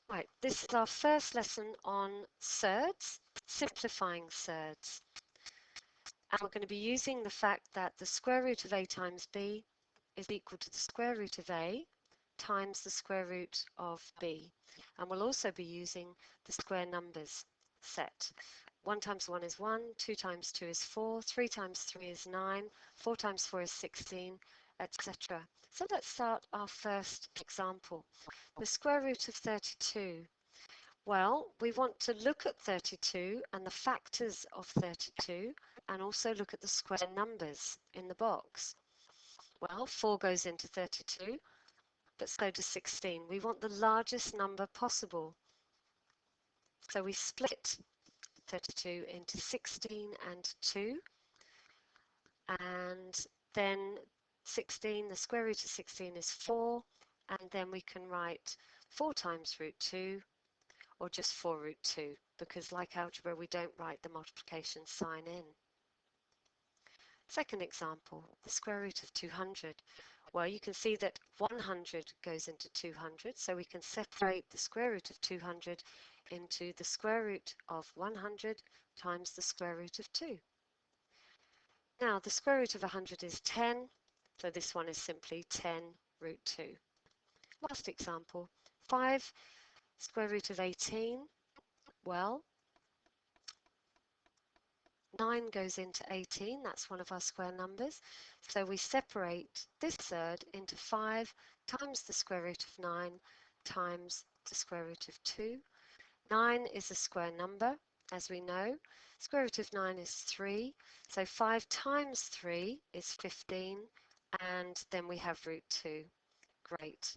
Right, this is our first lesson on surds, simplifying surds. And we're going to be using the fact that the square root of a times b is equal to the square root of a times the square root of b. And we'll also be using the square numbers set. 1 times 1 is 1, 2 times 2 is 4, 3 times 3 is 9, 4 times 4 is 16, etc. So let's start our first example. The square root of 32. Well, we want to look at 32 and the factors of 32 and also look at the square numbers in the box. Well, 4 goes into 32, but so does 16. We want the largest number possible. So we split 32 into 16 and 2, and then 16, the square root of 16 is 4, and then we can write 4 times root 2, or just 4 root 2, because like algebra we don't write the multiplication sign in. Second example, the square root of 200. Well, you can see that 100 goes into 200, so we can separate the square root of 200 into the square root of 100 times the square root of 2. Now, the square root of 100 is 10, so this one is simply 10 root 2. Last example, 5 square root of 18. Well, 9 goes into 18, that's one of our square numbers. So we separate this third into 5 times the square root of 9 times the square root of 2. 9 is a square number, as we know. Square root of 9 is 3, so 5 times 3 is 15, and then we have root 2. Great.